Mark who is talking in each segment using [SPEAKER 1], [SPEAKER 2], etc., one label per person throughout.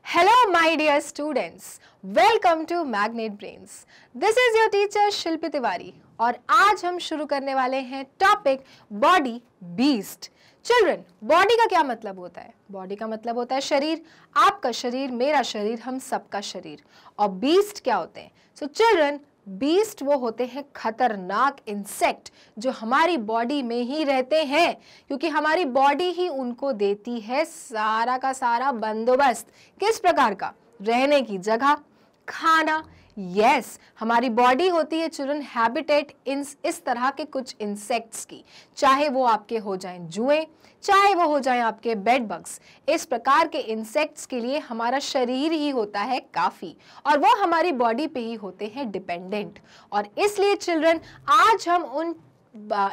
[SPEAKER 1] Hello my dear students, welcome to Magnet Brains. This is your teacher शिल्पी तिवारी और आज हम शुरू करने वाले हैं topic body beast. Children, body का क्या मतलब होता है? बॉडी का मतलब होता है शरीर, आपका शरीर, मेरा शरीर, हम सबका शरीर. और बीस्ट क्या होते हैं? सो चिल्ड्रन, बीस्ट वो होते हैं खतरनाक इंसेक्ट जो हमारी बॉडी में ही रहते हैं, क्योंकि हमारी बॉडी ही उनको देती है सारा का सारा बंदोबस्त. किस प्रकार का? रहने की जगह, खाना. यस, हमारी बॉडी होती है चिल्ड्रन हैबिटेट इस तरह के कुछ इंसेक्ट्स की, चाहे वो आपके हो जाएं जुएं, चाहे वो हो जाएं आपके बेड बग्स. इस प्रकार के इंसेक्ट्स के लिए हमारा शरीर ही होता है काफ़ी, और वो हमारी बॉडी पे ही होते हैं डिपेंडेंट. और इसलिए चिल्ड्रन, आज हम उन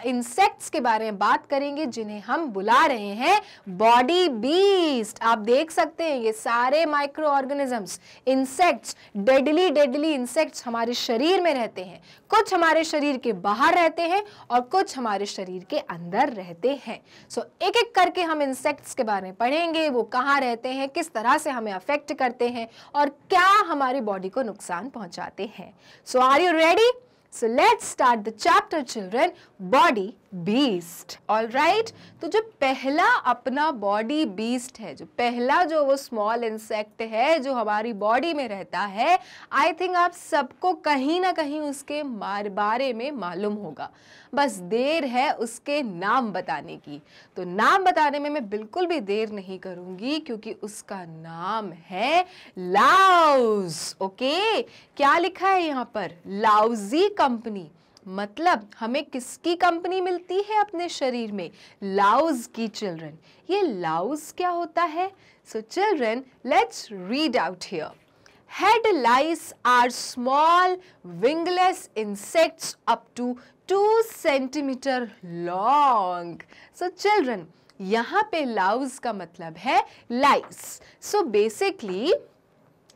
[SPEAKER 1] इंसेक्ट्स के बारे में बात करेंगे जिन्हें हम बुला रहे हैं बॉडी बीस्ट. आप देख सकते हैं ये सारे micro organisms, insects, deadly insects हमारे शरीर में रहते हैं. कुछ हमारे शरीर के बाहर रहते हैं और कुछ हमारे शरीर के अंदर रहते हैं. सो एक एक करके हम इंसेक्ट्स के बारे में पढ़ेंगे, वो कहाँ रहते हैं, किस तरह से हमें अफेक्ट करते हैं और क्या हमारी बॉडी को नुकसान पहुंचाते हैं. So are you ready? So let's start the chapter children, body beast. All right? तो जो पहला अपना बॉडी बीस्ट है, जो पहला जो वो स्मॉल इंसेक्ट है जो हमारी बॉडी में रहता है, आई थिंक आप सबको कहीं ना कहीं उसके बारे में मालूम होगा. बस देर है उसके नाम बताने की. तो नाम बताने में मैं बिल्कुल भी देर नहीं करूंगी, क्योंकि उसका नाम है लाउज. ओके, क्या लिखा है यहाँ पर? Lousy company. मतलब हमें किसकी कंपनी मिलती है अपने शरीर में? लाउज की. चिल्ड्रन, ये लाउज क्या होता है? So children, let's read out here. Head lice are small wingless insects up to 2 centimeter long. So children, यहाँ पे लाउज का मतलब है लाइस. सो बेसिकली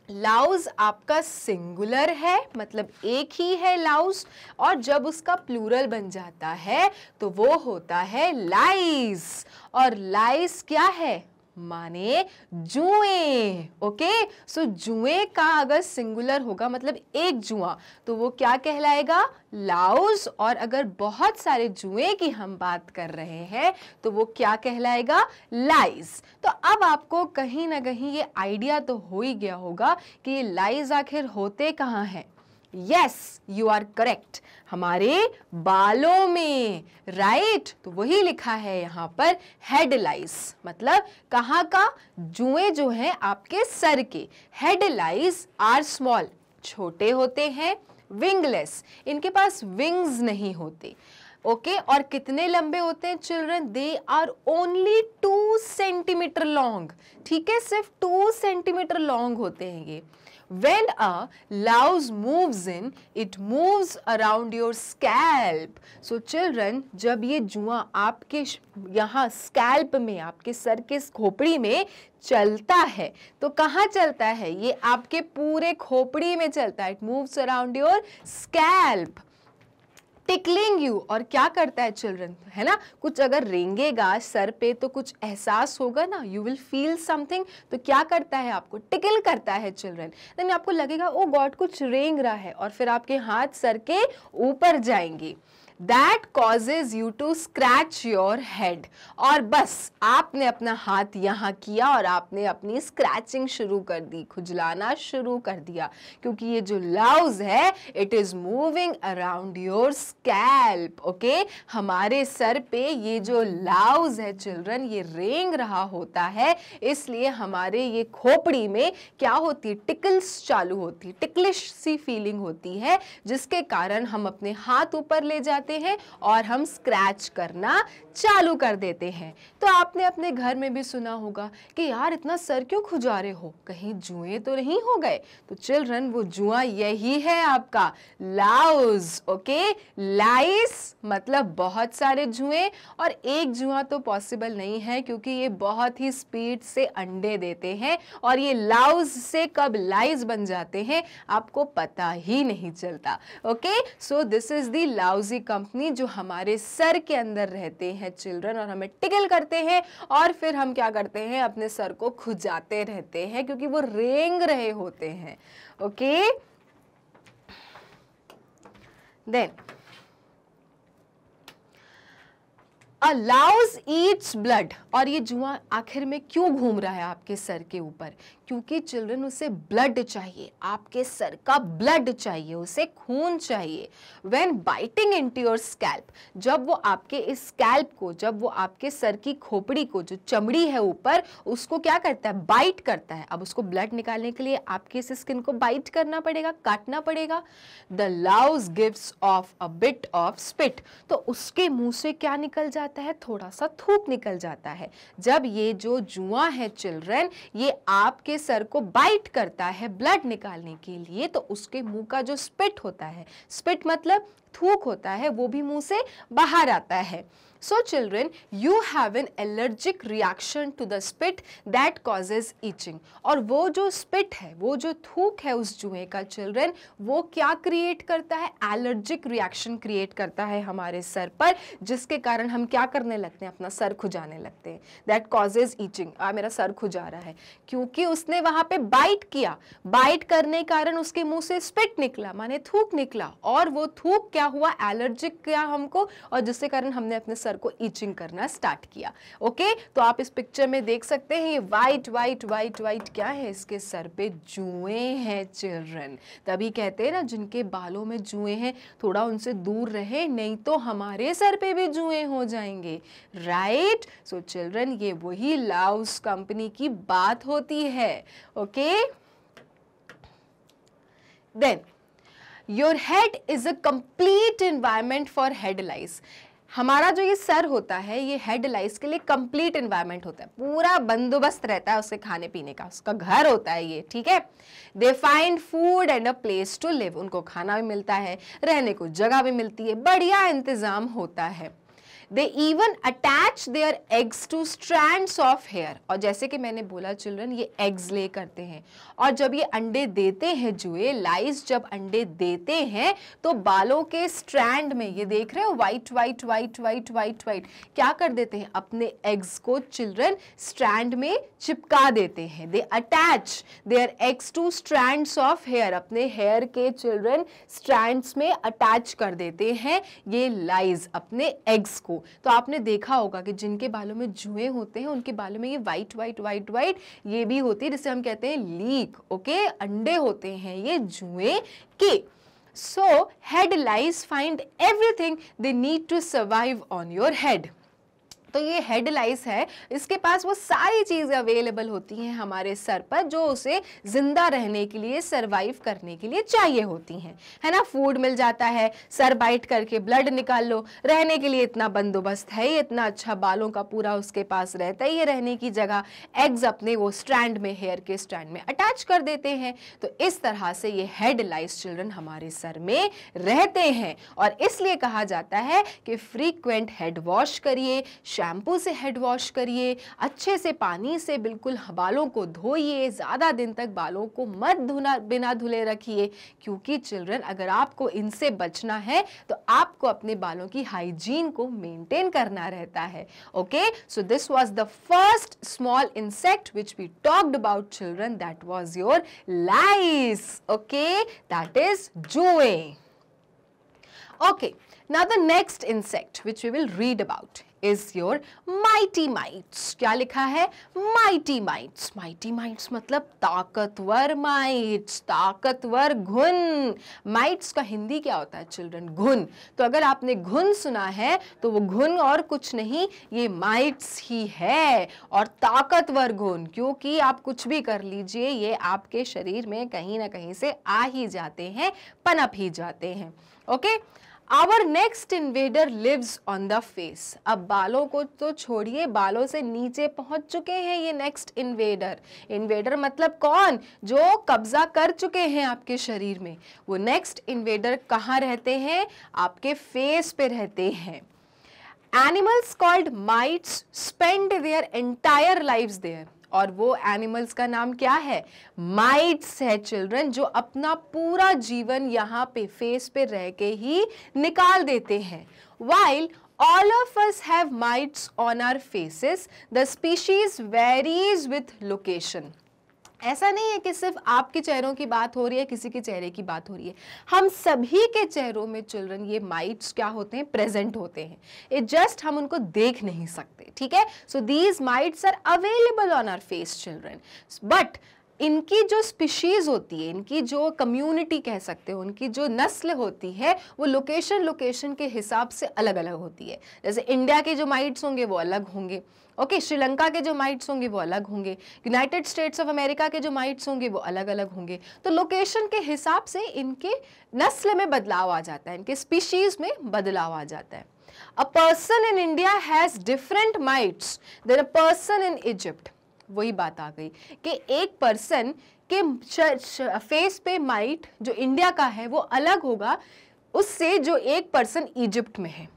[SPEAKER 1] लाउज आपका सिंगुलर है, मतलब एक ही है लाउज, और जब उसका प्लूरल बन जाता है तो वो होता है लाइस. और लाइस क्या है? माने जुएं. ओके, सो जुएं का अगर सिंगुलर होगा, मतलब एक जुआ, तो वो क्या कहलाएगा? लाउज. और अगर बहुत सारे जुएं की हम बात कर रहे हैं तो वो क्या कहलाएगा? लाइस. तो अब आपको कहीं ना कहीं ये आइडिया तो हो ही गया होगा कि ये लाइस आखिर होते कहाँ हैं. यस, यू आर करेक्ट, हमारे बालों में. राइट, तो वही लिखा है यहाँ पर हेड लाइस. मतलब कहाँ का? जुएं जो हैं आपके सर के. हेड लाइस आर स्मॉल, छोटे होते हैं, विंगलेस, इनके पास विंग्स नहीं होते. ओके, और कितने लंबे होते हैं children? They are only 2 centimetre long. ठीक है, सिर्फ 2 सेंटीमीटर लॉन्ग होते हैं ये. When a louse moves in, it moves around your scalp. So children, जब ये जुआ आपके यहाँ स्कैल्प में, आपके सर के खोपड़ी में चलता है, तो कहाँ चलता है? ये आपके पूरे खोपड़ी में चलता है. It moves around your scalp. Tickling you. और क्या करता है चिल्ड्रन? है ना, कुछ अगर रेंगेगा सर पे तो कुछ एहसास होगा ना, यू विल फील समथिंग. तो क्या करता है? आपको टिकल करता है चिल्ड्रन. देन आपको लगेगा ओ गॉड कुछ रेंग रहा है, और फिर आपके हाथ सर के ऊपर जाएंगे. That causes you to scratch your head. और बस आपने अपना हाथ यहाँ किया और आपने अपनी स्क्रैचिंग शुरू कर दी, खुजलाना शुरू कर दिया, क्योंकि ये जो लाउज है it is moving around your scalp. Okay, हमारे सर पे ये जो लाउज है चिल्ड्रन, ये रेंग रहा होता है, इसलिए हमारे ये खोपड़ी में क्या होती है? टिकल्स चालू होती है, टिकलिश सी फीलिंग होती है, जिसके कारण हम अपने हाथ ऊपर ले जाते हैं और हम स्क्रैच करना चालू कर देते हैं. तो आपने अपने घर में भी सुना होगा कि यार इतना सर क्यों खुजा रहे हो, कहीं जुएं तो नहीं हो गए? तो चिल्ड्रन, वो जुआ यही है आपका लाउज. ओके, लाइस मतलब बहुत सारे जुएं, और एक जुआ तो पॉसिबल नहीं है, क्योंकि ये बहुत ही स्पीड से अंडे देते हैं, और ये लाउज से कब लाइस बन जाते हैं आपको पता ही नहीं चलता. Okay, so this is the lousy company जो हमारे सर के अंदर रहते हैं हैं चिल्ड्रन और हमें टिकल करते हैं और फिर हम क्या करते हैं, अपने सर को खुजाते रहते हैं क्योंकि वो रेंग रहे होते हैं. Okay, then allows eats blood. और ये जुआ आखिर में क्यों घूम रहा है आपके सर के ऊपर? क्योंकि चिल्ड्रन उसे ब्लड चाहिए, आपके सर का ब्लड चाहिए, उसे खून चाहिए. When biting into your scalp, जब वो आपके इस स्कैल्प को, जब वो आपके सर की खोपड़ी को, जो चमड़ी है ऊपर, उसको क्या करता है, बाइट करता है. अब उसको ब्लड निकालने के लिए आपके इस स्किन को बाइट करना पड़ेगा, काटना पड़ेगा. The louse gives off a bit of spit. तो उसके मुंह से क्या निकल जाता है, थोड़ा सा थूक निकल जाता है. जब ये जो जुआ है चिल्ड्रन, ये आपके सर को बाइट करता है ब्लड निकालने के लिए, तो उसके मुंह का जो स्पिट होता है, स्पिट मतलब थूक होता है, वो भी मुंह से बाहर आता है. So children, you have an allergic reaction to the spit that causes itching. और वो जो spit है, वो जो थूक है उस जुए का चिल्ड्रन, वो क्या क्रिएट करता है, एलर्जिक रिएक्शन क्रिएट करता है हमारे सर पर, जिसके कारण हम क्या करने लगते हैं, अपना सर खुजाने लगते हैं. That causes itching. मेरा सर खुजा रहा है क्योंकि उसने वहां पे बाइट किया. बाइट करने के कारण उसके मुंह से स्पिट निकला, माने थूक निकला, और वो थूक क्या हुआ, एलर्जिक किया हमको, और जिसके कारण हमने अपने सर को इचिंग करना स्टार्ट किया. ओके, तो आप इस पिक्चर में देख सकते हैं ये वाइट वाइट वाइट वाइट क्या है, इसके सर पे जुए हैं चिल्ड्रन. तभी कहते हैं ना, जिनके बालों में जुए हैं थोड़ा उनसे दूर रहे, नहीं तो हमारे सर पे भी जुए हो जाएंगे. राइट. सो चिल्ड्रन, ये वही लाउस कंपनी की बात होती है. Okay, then your head is a complete environment for head lice. हमारा जो ये सर होता है, ये हेड लाइस के लिए कंप्लीट एनवायरनमेंट होता है, पूरा बंदोबस्त रहता है उसके खाने पीने का, उसका घर होता है ये. ठीक है. They find food and a place to live. उनको खाना भी मिलता है, रहने को जगह भी मिलती है, बढ़िया इंतजाम होता है. They even attach their eggs to strands of hair. और जैसे कि मैंने बोला चिल्ड्रन, ये एग्स ले करते हैं, और जब ये अंडे देते हैं जुए, लाइस जब अंडे देते हैं तो बालों के स्ट्रैंड में, ये देख रहे हो white white white white white white, क्या कर देते हैं, अपने एग्स को चिल्ड्रन स्ट्रैंड में चिपका देते हैं. They attach their eggs to strands of hair. अपने हेयर के चिल्ड्रन स्ट्रैंड्स में अटैच कर देते हैं ये लाइस अपने एग्स को. तो आपने देखा होगा कि जिनके बालों में जुए होते हैं उनके बालों में ये वाइट वाइट वाइट वाइट ये भी होती है, जिसे हम कहते हैं लीक. ओके, अंडे होते हैं ये जुए के. So head lice find everything they need to survive on your head. तो ये हेड लाइस है, इसके पास वो सारी चीज़ें अवेलेबल होती हैं हमारे सर पर जो उसे जिंदा रहने के लिए, सरवाइव करने के लिए चाहिए होती हैं, है ना. फूड मिल जाता है, सर बाइट करके ब्लड निकाल लो, रहने के लिए इतना बंदोबस्त है, इतना अच्छा बालों का पूरा उसके पास रहता ही है रहने की जगह. एग्स अपने वो स्ट्रैंड में, हेयर के स्ट्रैंड में अटैच कर देते हैं. तो इस तरह से ये हेड लाइस चिल्ड्रन हमारे सर में रहते हैं, और इसलिए कहा जाता है कि फ्रीक्वेंट हेड वॉश करिए, शैम्पू से हेड वॉश करिए, अच्छे से पानी से बिल्कुल बालों को धोइए, ज़्यादा दिन तक बालों को मत धुना, बिना धुले रखिए, क्योंकि चिल्ड्रन अगर आपको इनसे बचना है तो आपको अपने बालों की हाइजीन को मेंटेन करना रहता है. Okay, so this was the first small insect which we talked about children, that was your lice. Okay, that is जुए. Okay, now the next insect which we will read about is your mighty mites. क्या लिखा है, mighty mites. mighty mites मतलब ताकतवर mites, ताकतवर घुन. mites का हिंदी क्या होता है चिल्ड्रन, घुन. तो अगर आपने घुन सुना है तो वो घुन और कुछ नहीं, ये mites ही है, और ताकतवर घुन, क्योंकि आप कुछ भी कर लीजिए ये आपके शरीर में कहीं ना कहीं से आ ही जाते हैं, पनप ही जाते हैं. Okay, Our next invader lives on the face. अब बालों को तो छोड़िए, बालों से नीचे पहुंच चुके हैं ये नेक्स्ट इन्वेडर. इन्वेडर मतलब कौन, जो कब्जा कर चुके हैं आपके शरीर में. वो नेक्स्ट इन्वेडर कहाँ रहते हैं, आपके फेस पे रहते हैं. Animals called mites spend their entire lives there. और वो एनिमल्स का नाम क्या है, माइट्स है चिल्ड्रन, जो अपना पूरा जीवन यहाँ पे फेस पे रह के ही निकाल देते हैं. While All of us have mites on our faces. The species varies with location. ऐसा नहीं है कि सिर्फ आपके चेहरों की बात हो रही है, किसी के चेहरे की बात हो रही है, हम सभी के चेहरों में चिल्ड्रन ये माइट्स क्या होते हैं, प्रेजेंट होते हैं. इट जस्ट हम उनको देख नहीं सकते. ठीक है. So these mites are available on our face children. But इनकी जो स्पीशीज होती है, इनकी जो कम्युनिटी कह सकते हो, उनकी जो नस्ल होती है, वो लोकेशन के हिसाब से अलग अलग होती है. जैसे इंडिया के जो माइट्स होंगे वो अलग होंगे. ओके, श्रीलंका के जो माइट्स होंगे वो अलग होंगे. यूनाइटेड स्टेट्स ऑफ अमेरिका के जो माइट्स होंगे वो अलग अलग होंगे. तो लोकेशन के हिसाब से इनके नस्ल में बदलाव आ जाता है, इनके स्पीशीज में बदलाव आ जाता है. A person in India has different mites than a person in Egypt. वही बात आ गई कि एक पर्सन के फेस पे माइट जो इंडिया का है वो अलग होगा उससे जो एक पर्सन इजिप्ट में है.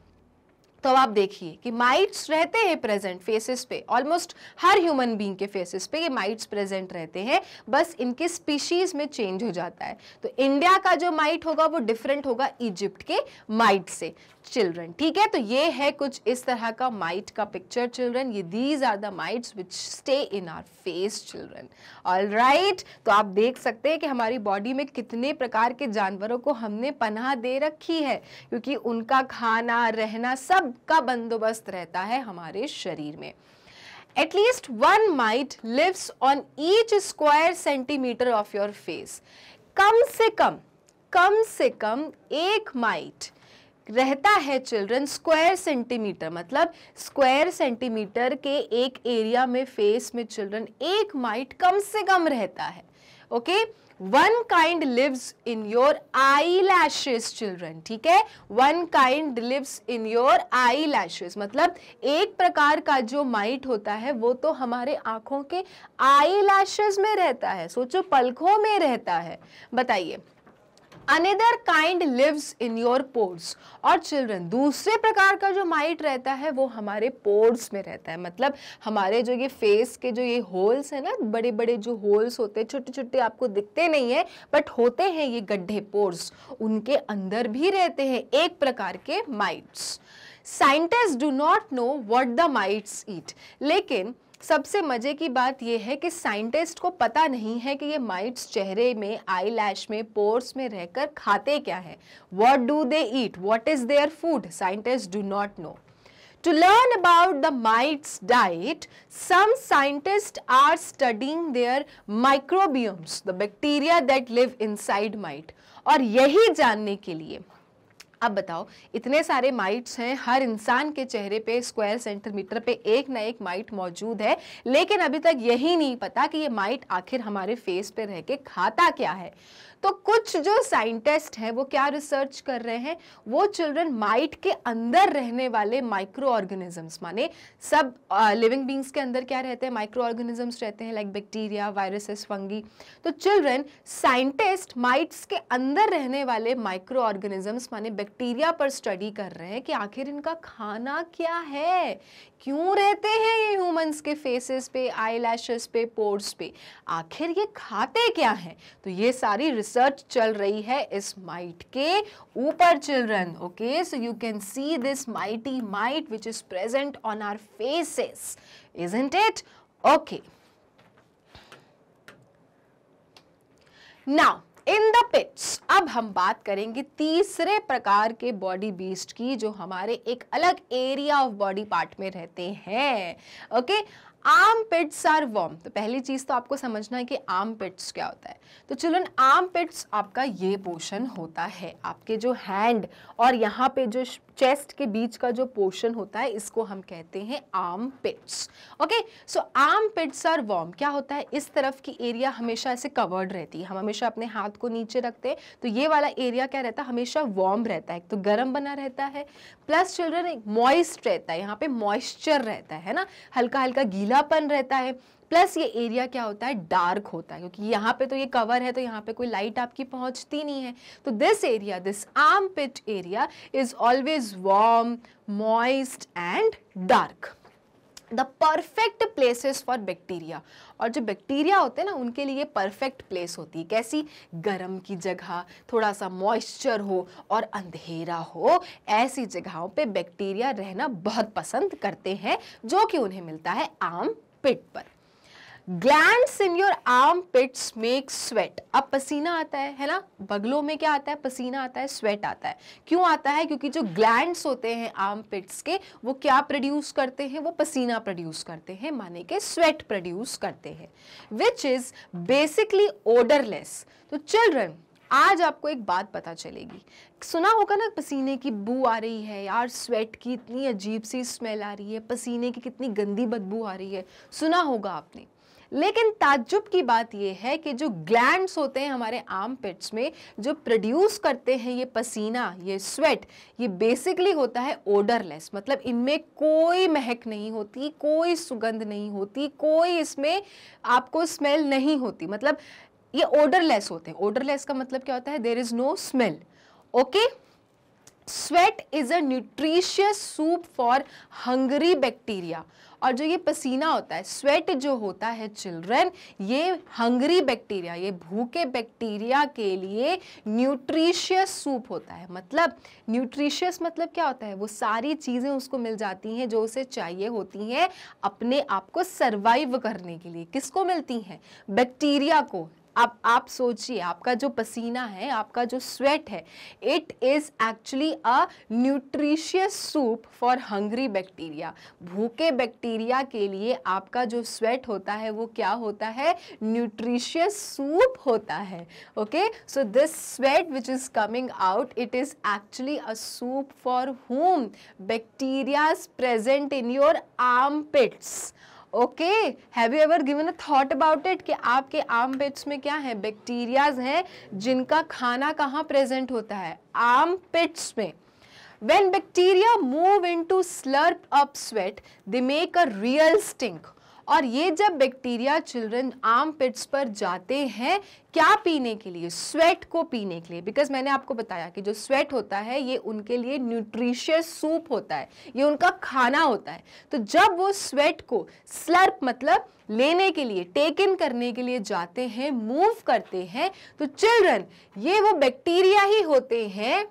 [SPEAKER 1] तो अब आप देखिए कि माइट्स रहते हैं प्रेजेंट फेसेस पे, ऑलमोस्ट हर ह्यूमन बीइंग के फेसेस पे ये माइट्स प्रेजेंट रहते हैं, बस इनके स्पीशीज में चेंज हो जाता है. तो इंडिया का जो माइट होगा वो डिफरेंट होगा इजिप्ट के माइट से चिल्ड्रन. ठीक है. तो ये है कुछ इस तरह का माइट का पिक्चर चिल्ड्रन. ये these are the mites which stay in our face children. Alright. तो आप देख सकते हैं कि हमारी बॉडी में कितने प्रकार के जानवरों को हमने पनाह दे रखी है, क्योंकि उनका खाना रहना सब का बंदोबस्त रहता है हमारे शरीर में. At least one mite lives on each square centimeter of your face. कम से कम एक माइट रहता है चिल्ड्रन स्क्वायर सेंटीमीटर, मतलब स्क्वायर सेंटीमीटर के एक एरिया में फेस में चिल्ड्रन एक माइट कम से कम रहता है. Okay. One kind lives in your eyelashes children. ठीक है. One kind lives in your eyelashes. मतलब एक प्रकार का जो माइट होता है वो तो हमारे आंखों के eyelashes में रहता है. सोचो, पलकों में रहता है. बताइए. Another kind lives in your pores. और चिल्ड्रन दूसरे प्रकार का जो माइट रहता है वो हमारे पोर्स में रहता है. मतलब हमारे जो ये फेस के जो ये होल्स है ना, बड़े बड़े जो होल्स होते हैं, छोटे छोटे आपको दिखते नहीं है बट होते हैं ये गड्ढे, पोर्स, उनके अंदर भी रहते हैं एक प्रकार के mites. Scientist do not know what the mites eat. लेकिन सबसे मजे की बात यह है कि साइंटिस्ट को पता नहीं है कि ये माइट्स चेहरे में, आई लैश में, पोर्स में रहकर खाते क्या है. What do they eat, what is their food, scientist do not no. To learn about the mites' diet, some scientists are studying their microbiomes, the bacteria that live inside mite. और यही जानने के लिए अब बताओ, इतने सारे माइट्स हैं, हर इंसान के चेहरे पे स्क्वायर सेंटीमीटर पे एक ना एक माइट मौजूद है, लेकिन अभी तक यही नहीं पता कि ये माइट आखिर हमारे फेस पे रह के खाता क्या है. तो कुछ जो साइंटिस्ट हैं वो क्या रिसर्च कर रहे हैं, वो चिल्ड्रन माइट के अंदर रहने वाले माइक्रो ऑर्गेनिजम्स, माने सब लिविंग बींग्स के अंदर क्या रहते हैं, माइक्रो ऑर्गेनिजम्स रहते हैं, लाइक बैक्टीरिया, वायरसेस, फंगी. तो चिल्ड्रन साइंटिस्ट माइट्स के अंदर रहने वाले माइक्रो ऑर्गेनिजम्स माने बैक्टीरिया पर स्टडी कर रहे हैं कि आखिर इनका खाना क्या है, क्यों रहते हैं ये ह्यूमंस के फेसेस पे, आई लैशेस पे, पोर्स पे, आखिर ये खाते क्या हैं. तो ये सारी रिसर्च चल रही है इस माइट के ऊपर children. Okay. So you can see this mighty mite which is present on our faces, isn't it. Okay. Now in the pits, अब हम बात करेंगे तीसरे प्रकार के बॉडी बीस्ट की जो हमारे एक अलग एरिया ऑफ बॉडी पार्ट में रहते हैं. Okay. Armpits are warm. तो पहली चीज तो आपको समझना है कि आर्म पिट्स क्या होता है. तो चिल्ड्रन आर्म पिट्स आपका ये पोर्शन होता है, आपके जो हैंड और यहाँ पे जो चेस्ट के बीच का जो पोर्शन होता है, इसको हम कहते हैं armpits. Okay. So armpits are warm. क्या होता है, इस तरफ की एरिया हमेशा ऐसे कवर्ड रहती है, हम हमेशा अपने हाथ को नीचे रखते हैं तो ये वाला एरिया क्या रहता है, हमेशा वार्म रहता है, तो गर्म बना रहता है, प्लस चिल्ड्रन एक मॉइस्ट रहता है, यहाँ पे मॉइस्चर रहता है ना, हल्का हल्का गीलापन रहता है, प्लस ये एरिया क्या होता है, डार्क होता है, क्योंकि यहाँ पे तो ये कवर है तो यहाँ पे कोई लाइट आपकी पहुँचती नहीं है. तो this area, this armpit area is always warm, moist and dark. The perfect places for bacteria. और जो बैक्टीरिया होते हैं ना उनके लिए परफेक्ट प्लेस होती है कैसी, गर्म की जगह, थोड़ा सा मॉइस्चर हो और अंधेरा हो, ऐसी जगहों पे बैक्टीरिया रहना बहुत पसंद करते हैं, जो कि उन्हें मिलता है आर्म पिट पर। Glands in your armpits make sweat. अब पसीना आता है ना, बगलों में क्या आता है, पसीना आता है, स्वेट आता है। क्यों आता है? क्योंकि जो ग्लैंड्स होते हैं आर्म पिट्स के, वो क्या प्रोड्यूस करते हैं, वो पसीना प्रोड्यूस करते हैं, माने के स्वेट प्रोड्यूस करते हैं, विच इज बेसिकली ओडरलेस। तो चिल्ड्रन, आज आपको एक बात पता चलेगी, सुना होगा ना पसीने की बू आ रही है यार, स्वेट की इतनी अजीब सी स्मेल आ रही है, पसीने की कितनी गंदी बदबू आ रही है, सुना होगा आपने। लेकिन ताज्जुब की बात यह है कि जो ग्लैंड्स होते हैं हमारे आर्म पिट्स में, जो प्रोड्यूस करते हैं ये पसीना, ये स्वेट, ये बेसिकली होता है ओडरलेस। मतलब इनमें कोई महक नहीं होती, कोई सुगंध नहीं होती, कोई इसमें आपको स्मेल नहीं होती, मतलब ये ओडरलेस होते हैं। ओडरलेस का मतलब क्या होता है, there is no smell. Okay, sweat is a nutritious soup for hungry bacteria. और जो ये पसीना होता है, स्वेट जो होता है चिल्ड्रन, ये हंगरी बैक्टीरिया, ये भूखे बैक्टीरिया के लिए न्यूट्रिशियस सूप होता है। मतलब न्यूट्रिशियस मतलब क्या होता है, वो सारी चीज़ें उसको मिल जाती हैं जो उसे चाहिए होती हैं अपने आप को सर्वाइव करने के लिए। किसको मिलती हैं? बैक्टीरिया को। अब आप सोचिए, आपका जो पसीना है, आपका जो स्वेट है, it is actually a nutritious soup for hungry bacteria. भूखे बैक्टीरिया के लिए आपका जो स्वेट होता है वो क्या होता है? न्यूट्रिशियस सूप होता है। Okay, so this sweat which is coming out, it is actually a soup for whom? Bacterias present in your armpits. Okay, have you ever given a thought about it कि आपके armpits में क्या है? Bacterias हैं जिनका खाना कहाँ present होता है? आर्मपिट्स में। When bacteria move into slurp up sweat, they make a real stink. और ये जब बैक्टीरिया चिल्ड्रन आर्म पिट्स पर जाते हैं क्या पीने के लिए? स्वेट को पीने के लिए। बिकॉज मैंने आपको बताया कि जो स्वेट होता है ये उनके लिए न्यूट्रिशियस सूप होता है, ये उनका खाना होता है। तो जब वो स्वेट को स्लर्प मतलब लेने के लिए, टेक इन करने के लिए जाते हैं, मूव करते हैं, तो चिल्ड्रन ये वो बैक्टीरिया ही होते हैं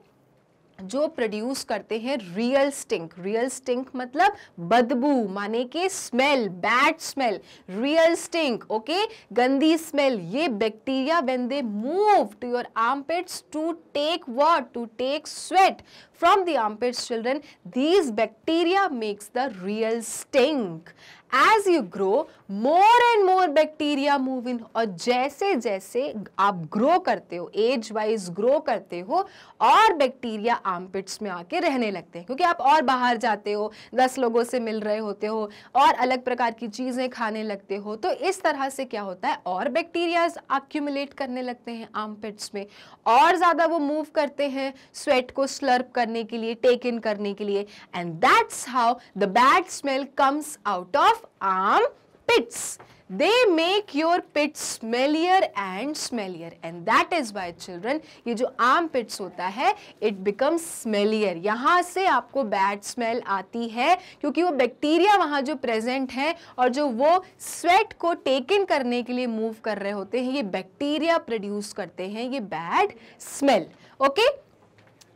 [SPEAKER 1] जो प्रोड्यूस करते हैं रियल स्टिंक। रियल स्टिंक मतलब बदबू, माने के smell, bad smell, real stink. Okay, गंदी स्मेल। ये bacteria when they move to your armpits to take what? To take sweat from the armpits, children, these bacteria makes the real stink. As you grow, more and more bacteria move in. और जैसे जैसे आप grow करते हो, age wise grow करते हो, और bacteria armpits में आके रहने लगते हैं, क्योंकि आप और बाहर जाते हो, 10 लोगों से मिल रहे होते हो, और अलग प्रकार की चीजें खाने लगते हो, तो इस तरह से क्या होता है, और बैक्टीरियाज एक्यूमुलेट करने लगते हैं आर्मपिट्स में, और ज्यादा वो मूव करते हैं स्वेट को स्लर्प करने के लिए, टेक इन करने के लिए, and that's how the bad smell comes out of armpits. They make your pits smellier and smellier, and that is why children, ये जो armpits होता है it becomes smellier. यहाँ से आपको bad smell आती है क्योंकि वो बैक्टीरिया वहाँ जो प्रेजेंट है और जो वो स्वेट को टेक इन करने के लिए मूव कर रहे होते हैं, ये बैक्टीरिया प्रोड्यूस करते हैं ये bad smell. Okay,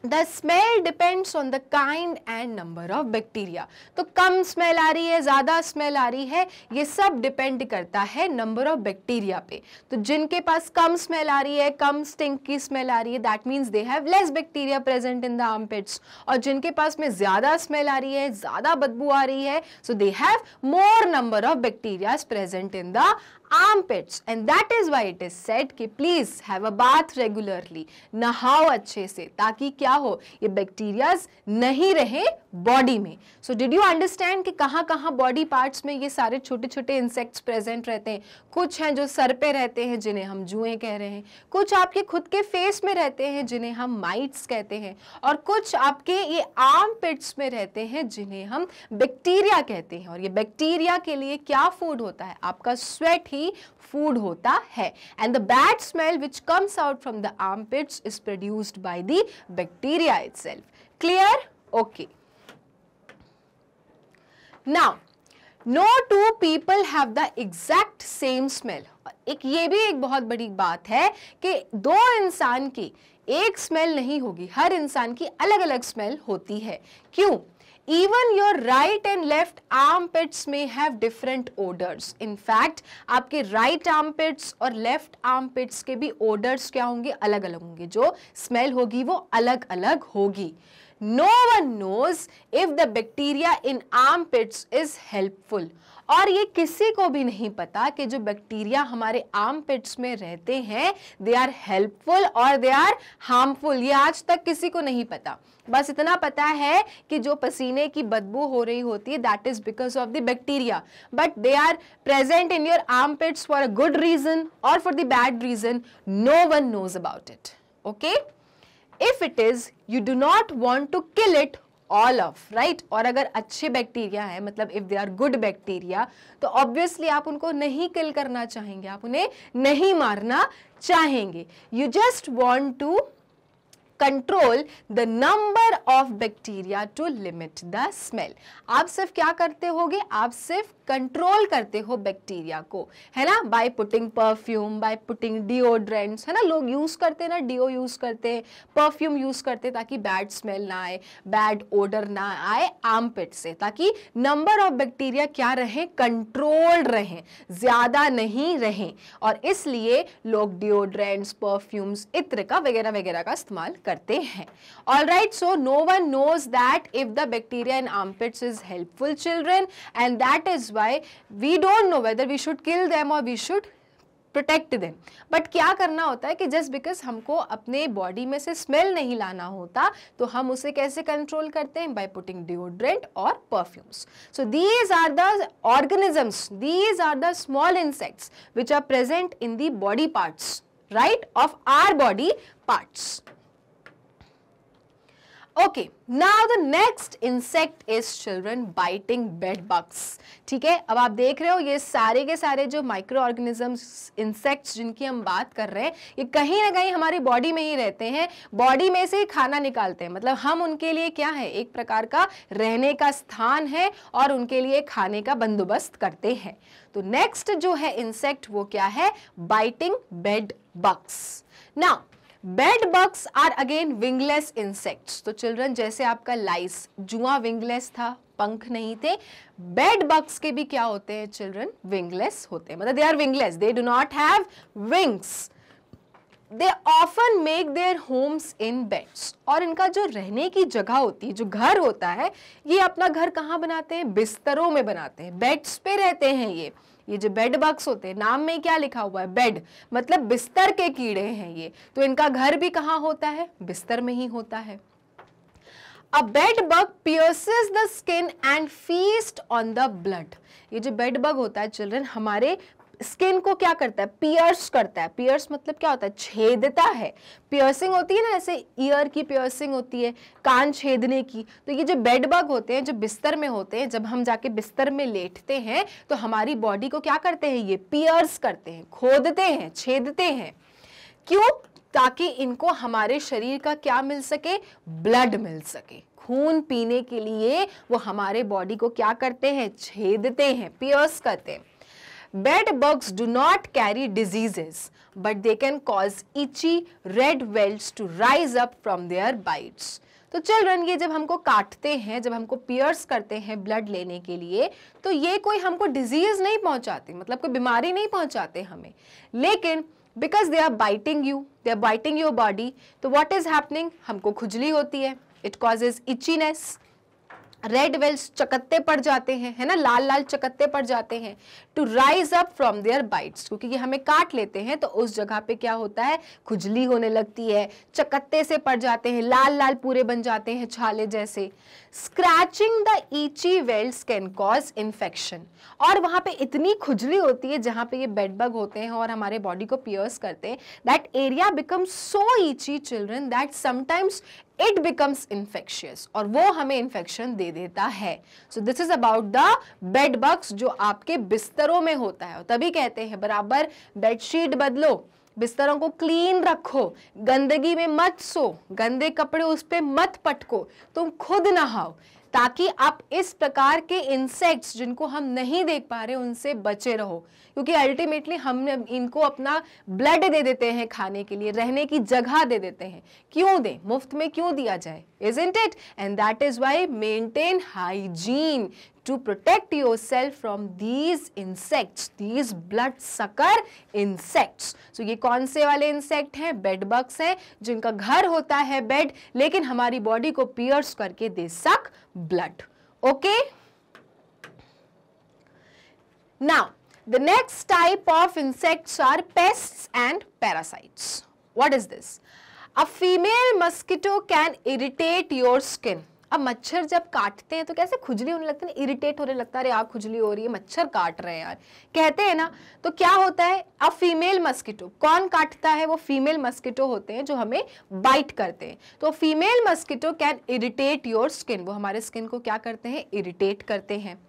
[SPEAKER 1] The smell depends on the kind and number of bacteria. तो कम स्मेल आ रही है, ज़्यादा स्मेल आ रही है, ये सब डिपेंड करता है नंबर ऑफ बैक्टीरिया पे। तो जिनके पास कम स्मेल आ रही है, कम स्टिंक की स्मेल आ रही है, that means they have less bacteria present in the armpits. और जिनके पास में ज़्यादा स्मेल आ रही है, ज़्यादा बदबू आ रही है, so they have more number of bacterias present in the armpits, and that is why it is said कि please have a bath regularly, नहाओ अच्छे से, ताकि क्या हो, ये बैक्टीरियाज नहीं रहे बॉडी में। सो डिड यू अंडरस्टैंड कि कहाँ कहाँ बॉडी पार्ट्स में ये सारे छोटे छोटे इंसेक्ट्स प्रेजेंट रहते हैं? कुछ हैं जो सर पे रहते हैं जिन्हें हम जुएं कह रहे हैं, कुछ आपके खुद के फेस में रहते हैं जिन्हें हम माइट्स कहते हैं, और कुछ आपके ये आर्मपिट्स में रहते हैं जिन्हें हम बैक्टीरिया कहते हैं। और ये बैक्टीरिया के लिए क्या फूड होता है? आपका स्वेट ही फूड होता है। And the bad smell which comes out from the armpits is produced by the bacteria itself. Clear? Okay, now no two people have the exact same smell. एक ये भी एक बहुत बड़ी बात है कि दो इंसान की एक स्मेल नहीं होगी, हर इंसान की अलग अलग स्मेल होती है। क्यों? Even your right and left armpits may have different odors. In fact, आपके right armpits और left armpits के भी odors क्या होंगे? अलग अलग होंगे, जो smell होगी वो अलग अलग होगी। No one knows if the bacteria in armpits is helpful. और ये किसी को भी नहीं पता कि जो बैक्टीरिया हमारे आर्मपिट्स में रहते हैं दे आर हेल्पफुल और दे आर हार्मफुल। ये आज तक किसी को नहीं पता। बस इतना पता है कि जो पसीने की बदबू हो रही होती है that is because of the bacteria, but they are present in your armpits for a good reason और for the bad reason, no one knows about it. Okay, if it is you do not want to kill it all off, right. और अगर अच्छे bacteria है, मतलब if they are good bacteria, तो obviously आप उनको नहीं किल करना चाहेंगे, आप उन्हें नहीं मारना चाहेंगे। You just want to control the number of bacteria to limit the smell. आप सिर्फ क्या करते होगे? आप सिर्फ कंट्रोल करते हो बैक्टीरिया को, है ना, by putting perfume, by putting deodorants, है ना। लोग यूज करते हैं ना, डिओ यूज करते हैं, परफ्यूम यूज करते हैं ताकि बैड स्मेल ना आए, बैड ओडर ना आए आर्मपिट से, ताकि नंबर ऑफ बैक्टीरिया क्या रहे? कंट्रोल्ड रहे, ज्यादा नहीं रहे। और इसलिए लोग डिओड्रेंट्स, परफ्यूम्स, इत्र का वगैरह वगैरह का इस्तेमाल करते हैं। Alright, so no one knows that if the bacteria in armpits is helpful, children, and that is why we don't know whether we should kill them or we should protect them. But क्या करना होता है कि just because हमको अपने body में से smell नहीं लाना होता, तो हम उसे कैसे कंट्रोल करते हैं? By putting deodorant or perfumes. So these are the organisms, these are the small insects which are present in the body parts, right, of our body parts. Okay, now the next insect is children biting bed bugs. ठीक है, अब आप देख रहे हो ये सारे के सारे जो माइक्रो ऑर्गेनिजम्स, इंसेक्ट्स जिनकी हम बात कर रहे हैं, ये कहीं ना कहीं हमारी बॉडी में ही रहते हैं, बॉडी में से ही खाना निकालते हैं। मतलब हम उनके लिए क्या है? एक प्रकार का रहने का स्थान है और उनके लिए खाने का बंदोबस्त करते हैं। तो नेक्स्ट जो है इंसेक्ट वो क्या है? Biting bed bugs. Now bed bugs are again wingless insects. तो चिल्ड्रन, जैसे आपका लाइस, जुआ विंगलेस था, पंख नहीं थे, बेड बग्स के भी क्या होते हैं चिल्ड्रन? विंगलेस होते हैं, मतलब they are wingless, they do not have wings. They often make their homes in beds. और इनका जो रहने की जगह होती है, जो घर होता है, ये अपना घर कहाँ बनाते हैं? बिस्तरों में बनाते हैं, बेड्स पे रहते हैं ये जो बेड बग्स होते हैं, नाम में क्या लिखा हुआ है? बेड, मतलब बिस्तर के कीड़े हैं ये। तो इनका घर भी कहाँ होता है? बिस्तर में ही होता है। A bed bug pierces the skin and feast on the blood. ये जो बेड बग होता है चिल्ड्रन, हमारे स्किन को क्या करता है? पियर्स करता है। पियर्स मतलब क्या होता है? छेदता है। पियर्सिंग होती है ना, ऐसे ईयर की पियर्सिंग होती है, कान छेदने की। तो ये जो बेड बग होते हैं, जो बिस्तर में होते हैं, जब हम जाके बिस्तर में लेटते हैं तो हमारी बॉडी को क्या करते हैं? ये पियर्स करते हैं, खोदते हैं, छेदते हैं। क्यों? ताकि इनको हमारे शरीर का क्या मिल सके? ब्लड मिल सके। खून पीने के लिए वो हमारे बॉडी को क्या करते हैं? छेदते हैं, पियर्स करते हैं। Bed bugs do not carry diseases, but they can cause itchy red welts to rise up from their bites. तो चिल्ड्रन, ये जब हमको काटते हैं, जब हमको पियर्स करते हैं ब्लड लेने के लिए, तो ये कोई हमको डिजीज नहीं पहुंचाते, मतलब कोई बीमारी नहीं पहुंचाते हमें, लेकिन because they are biting you, they are biting your body, तो व्हाट इज हैपनिंग? हमको खुजली होती है, it causes itchiness, red wheals चकत्ते पड़ जाते हैं, है ना, लाल लाल चकत्ते पड़ जाते हैं, to rise up from their bites, क्योंकि ये हमें काट लेते हैं तो उस जगह पे क्या होता है? खुजली होने लगती है, चकत्ते से पड़ जाते हैं, लाल लाल पूरे बन जाते हैं छाले जैसे। स्क्रैचिंग द ईची वेल्स कैन कॉज इन्फेक्शन। और वहां पे इतनी खुजली होती है जहां पे ये बेड बग होते हैं और हमारे बॉडी को पियर्स करते हैं, दैट एरिया बिकम्स सो ईची children that sometimes it becomes infectious, और वो हमें इन्फेक्शन दे देता है। So this is about the bed bugs जो आपके बिस्तरों में होता है। तभी कहते हैं बराबर बेडशीट बदलो, बिस्तरों को क्लीन रखो, गंदगी में मत सो, गंदे कपड़े उस पे मत पटको, तुम खुद नहाओ, ताकि आप इस प्रकार के इंसेक्ट्स जिनको हम नहीं देख पा रहे उनसे बचे रहो, क्योंकि अल्टीमेटली हम इनको अपना ब्लड दे देते हैं खाने के लिए, रहने की जगह दे देते हैं। क्यों दें, मुफ्त में क्यों दिया जाए, isn't it? And that is why maintain hygiene to protect yourself from these insects, these blood sucker insects. So ये कौन से वाले इंसेक्ट हैं? बेड बग्स हैं, जिनका घर होता है बेड, लेकिन हमारी बॉडी को पियर्स करके दे सक blood. Okay, now the next type of insects are pests and parasites. What is this? A female mosquito can irritate your skin. अब मच्छर जब काटते हैं तो कैसे खुजली होने लगती है, इरिटेट होने लगता है, अरे यार खुजली हो रही है, मच्छर काट रहे हैं यार, कहते हैं ना। तो क्या होता है, अब फीमेल मस्किटो कौन काटता है? वो फीमेल मस्किटो होते हैं जो हमें बाइट करते हैं। तो female mosquito can irritate your skin, वो हमारे स्किन को क्या करते हैं? इरिटेट करते हैं।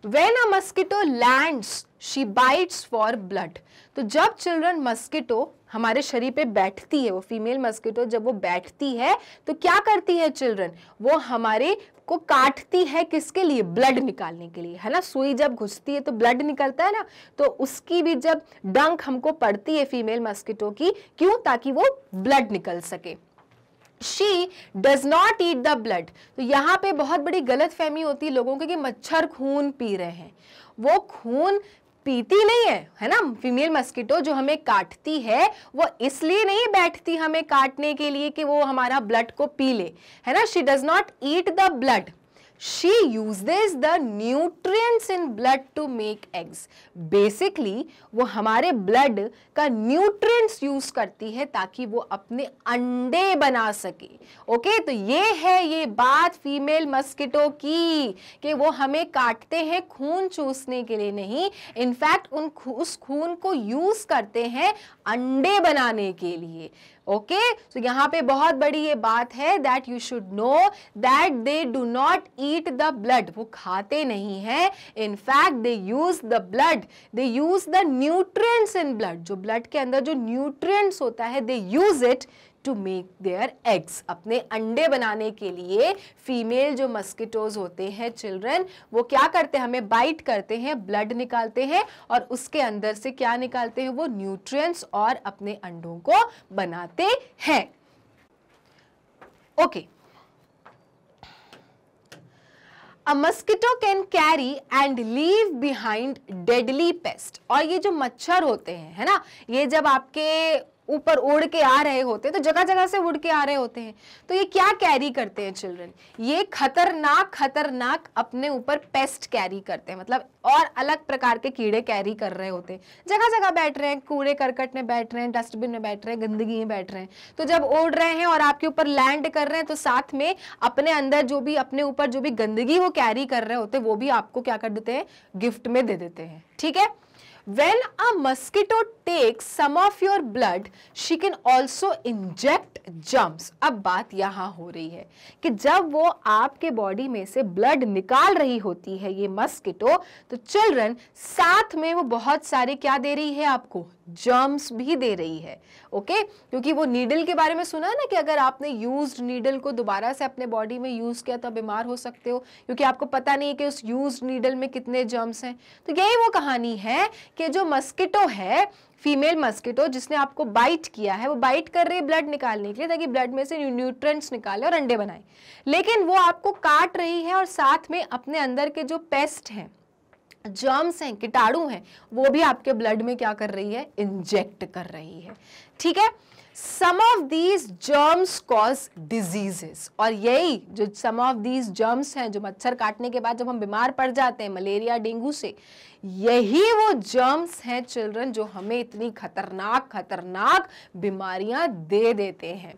[SPEAKER 1] When a mosquito lands, she bites for blood. तो जब चिल्ड्रन मस्किटो हमारे शरीर पे बैठती है, वो फीमेल मस्किटो जब वो बैठती है तो क्या करती है चिल्ड्रन? वो हमारे को काटती है, किसके लिए? ब्लड निकालने के लिए, है ना। सुई जब घुसती है तो ब्लड निकलता है ना, तो उसकी भी जब डंक हमको पड़ती है फीमेल मस्किटो की, क्यों? ताकि वो ब्लड निकल सके। She does not eat the blood. तो यहाँ पे बहुत बड़ी गलत फहमी होती है लोगों की कि मच्छर खून पी रहे हैं। वो खून पीती नहीं है, है ना। फीमेल मस्किटो जो हमें काटती है वो इसलिए नहीं बैठती हमें काटने के लिए कि वो हमारा ब्लड को पी ले, है ना। She does not eat the blood. She uses the nutrients in blood to make eggs. Basically, वो हमारे blood का nutrients use करती है ताकि वो अपने अंडे बना सके। ओके, तो ये बात फीमेल मस्किटो की कि वो हमें काटते हैं खून चूसने के लिए नहीं, इनफैक्ट उस खून को यूज करते हैं अंडे बनाने के लिए। ओके, तो यहाँ पे बहुत बड़ी ये बात है that you should know that they do not eat the blood, वो खाते नहीं हैं, in fact they use the blood, they use the nutrients in blood, जो ब्लड के अंदर जो न्यूट्रिएंट्स होता है they use it to make their eggs, अपने अंडे बनाने के लिए। फीमेल जो मस्किटोज होते हैं चिल्ड्रन, वो क्या करते हैं? हमें बाइट करते हैं, ब्लड निकालते हैं और उसके अंदर से क्या निकालते हैं? वो न्यूट्रिएंट्स और अपने अंडों को बनाते हैं। Okay, A mosquito can carry and leave behind deadly pest. और ये जो मच्छर होते हैं, है ना, ये जब आपके ऊपर उड़ के आ रहे होते हैं, तो जगह जगह से उड़ के आ रहे होते हैं, तो ये क्या कैरी करते हैं चिल्ड्रन? ये खतरनाक अपने ऊपर पेस्ट कैरी करते हैं, मतलब और अलग प्रकार के कीड़े कैरी कर रहे होते हैं। जगह जगह बैठ रहे हैं, कूड़े करकट में बैठ रहे हैं, डस्टबिन में बैठ रहे हैं, गंदगी में बैठ रहे हैं। तो जब उड़ रहे हैं और आपके ऊपर लैंड कर रहे हैं, तो साथ में अपने अंदर जो भी, अपने ऊपर जो भी गंदगी वो कैरी कर रहे होते हैं, वो भी आपको क्या कर देते हैं? गिफ्ट में दे देते हैं। ठीक है। When a mosquito takes some of your blood, she can also inject germs. अब बात यहाँ हो रही है कि जब वो आपके बॉडी में से ब्लड निकाल रही होती है ये मस्किटो, तो चिल्ड्रन साथ में वो बहुत सारे क्या दे रही है आपको? जर्म्स भी दे रही है। ओके, क्योंकि वो नीडल के बारे में सुना है ना कि अगर आपने यूज्ड नीडल को दोबारा से अपने बॉडी में यूज किया तो बीमार हो सकते हो, क्योंकि आपको पता नहीं है कि उस यूज्ड नीडल में कितने जर्म्स हैं। तो यही वो कहानी है कि जो मस्किटो है, फीमेल मस्किटो जिसने आपको बाइट किया है, वो बाइट कर रही है ब्लड निकालने के लिए ताकि ब्लड में से न्यूट्रिएंट्स निकाले और अंडे बनाए, लेकिन वो आपको काट रही है और साथ में अपने अंदर के जो पेस्ट हैं, जर्म्स हैं, कीटाणु हैं, वो भी आपके ब्लड में क्या कर रही है? इंजेक्ट कर रही है। ठीक है। Some of these germs cause diseases, और यही जो some of these germs हैं जो मच्छर काटने के बाद जब हम बीमार पड़ जाते हैं मलेरिया डेंगू से, यही वो जर्म्स हैं चिल्ड्रन जो हमें इतनी खतरनाक बीमारियां दे देते हैं।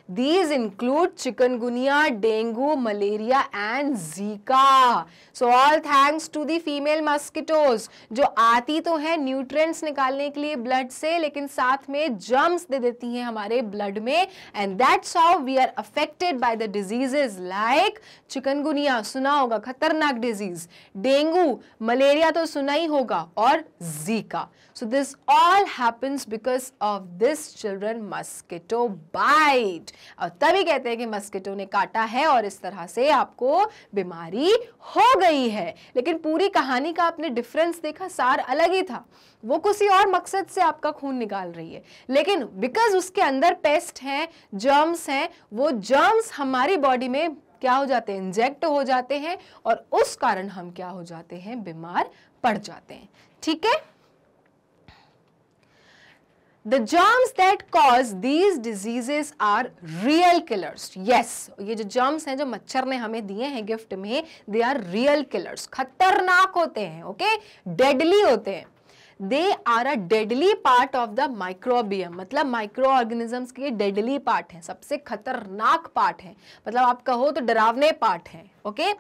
[SPEAKER 1] These include chikungunya, dengue, malaria and Zika. So all thanks to the female mosquitoes जो आती तो है न्यूट्रिएंट्स निकालने के लिए ब्लड से, लेकिन साथ में जर्म जर्म्स दे देती हैं हमारे ब्लड में, and that's how we are affected by the diseases like chikungunya, सुना होगा खतरनाक डिजीज, डेंगू, मलेरिया तो सुना ही होगा, और Zika. So this all happens because of this children mosquito bite. और तभी कहते हैं कि मस्किटो ने काटा है और इस तरह से आपको बीमारी हो गई है. लेकिन पूरी कहानी का आपने डिफरेंस देखा, सार अलग ही था. वो किसी और मकसद से आपका खून निकाल रही है, लेकिन बिकॉज उसके अंदर पेस्ट हैं, जर्म्स हैं, वो जर्म्स हमारी बॉडी में क्या हो जाते हैं, इंजेक्ट हो जाते हैं, और उस कारण हम क्या हो जाते हैं, बीमार पड़ जाते हैं. ठीक है. The germs that cause these diseases are real killers. Yes, ये जो germs हैं जो मच्छर ने हमें दिए हैं गिफ्ट में, they are real killers. खतरनाक होते हैं, okay? Deadly होते हैं. They are a deadly part of the microbiome. मतलब माइक्रो ऑर्गेनिजम्स के deadly part है, सबसे खतरनाक part है, मतलब आप कहो तो डरावने part है, okay?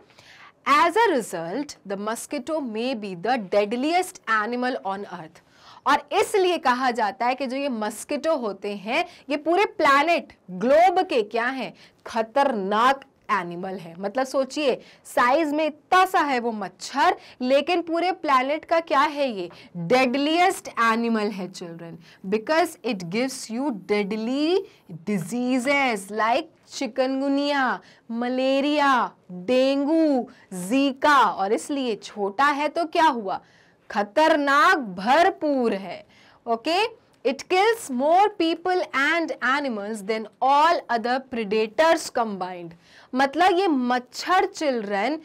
[SPEAKER 1] As a result, the mosquito may be the deadliest animal on earth. और इसलिए कहा जाता है कि जो ये मस्किटो होते हैं ये पूरे प्लैनेट ग्लोब के क्या हैं, खतरनाक एनिमल है. मतलब सोचिए साइज में इतना सा है वो मच्छर, लेकिन पूरे प्लैनेट का क्या है, ये डेडलीस्ट एनिमल है children, because it gives you deadly diseases like chikungunya, malaria, dengue, Zika. और इसलिए छोटा है तो क्या हुआ, खतरनाक भरपूर है. Okay. It kills more people and animals than all other predators combined. मतलब ये मच्छर चिल्ड्रन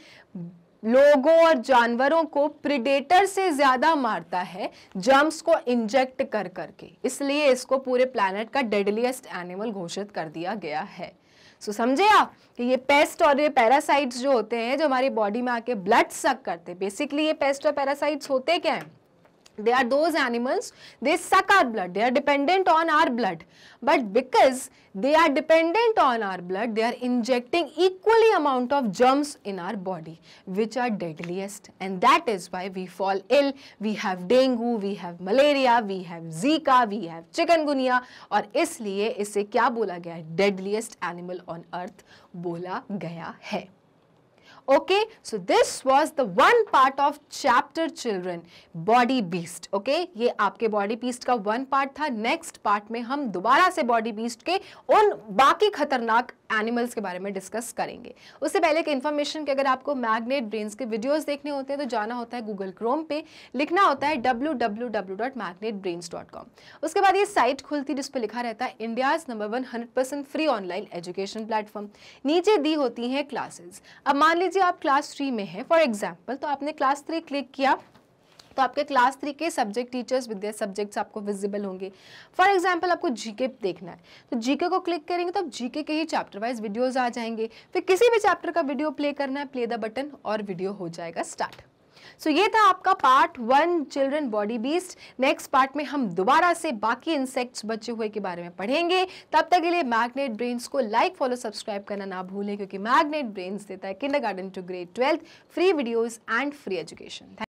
[SPEAKER 1] लोगों और जानवरों को प्रेडेटर से ज्यादा मारता है जर्म्स को इंजेक्ट कर करके, इसलिए इसको पूरे प्लैनेट का डेडलीस्ट एनिमल घोषित कर दिया गया है. सो समझे आप कि ये पेस्ट और ये पैरासाइट्स जो होते हैं जो हमारी बॉडी में आके ब्लड सक करते हैं, बेसिकली ये पेस्ट और पैरासाइट्स होते क्या हैं, they are those animals, they suck our blood, they are dependent on our blood, but because they are dependent on our blood, they are injecting equally amount of germs in our body which are deadliest, and that is why we fall ill. We have dengue, we have malaria, we have zika, we have chikungunya, और इसलिए इसे क्या बोला गया है, deadliest animal on earth बोला गया है. Okay, so this was the one part of chapter children, body beast. Okay, ये आपके body beast का one part था. next part में हम दोबारा से body beast के उन बाकी खतरनाक एनिमल्स के बारे में डिस्कस करेंगे. उससे पहले कि इन्फॉर्मेशन कि अगर आपको मैग्नेट ब्रेन्स के वीडियोस देखने होते हैं तो जाना होता है गूगल क्रोम पे, लिखना होता है www.magnetbrains.com. उसके बाद ये साइट खुलती जिस पर लिखा रहता है India's number 1 100% free online education platform. नीचे दी होती हैं क्लासेस. अब मान लीजिए आप क्लास 3 में हैं फॉर एग्जाम्पल, तो आपने क्लास 3 क्लिक किया तो आपके क्लास 3 के subject teachers with their subjects आपको विजिबल होंगे. फॉर एग्जांपल आपको जीके देखना है तो जीके को क्लिक करेंगे तो आप जीके के ही चैप्टर वाइज वीडियोस आ जाएंगे. फिर किसी भी चैप्टर का वीडियो प्ले करना है, प्ले द बटन और वीडियो हो जाएगा स्टार्ट. सो ये था आपका part 1 children body beast. Next part में हम दोबारा से बाकी इंसेक्ट्स बचे हुए के बारे में पढ़ेंगे. तब तक के लिए मैग्नेट ब्रेन्स को लाइक फॉलो सब्सक्राइब करना ना भूलें, क्योंकि मैग्नेट ब्रेन्स देता है kindergarten to grade 12th free videos and free education.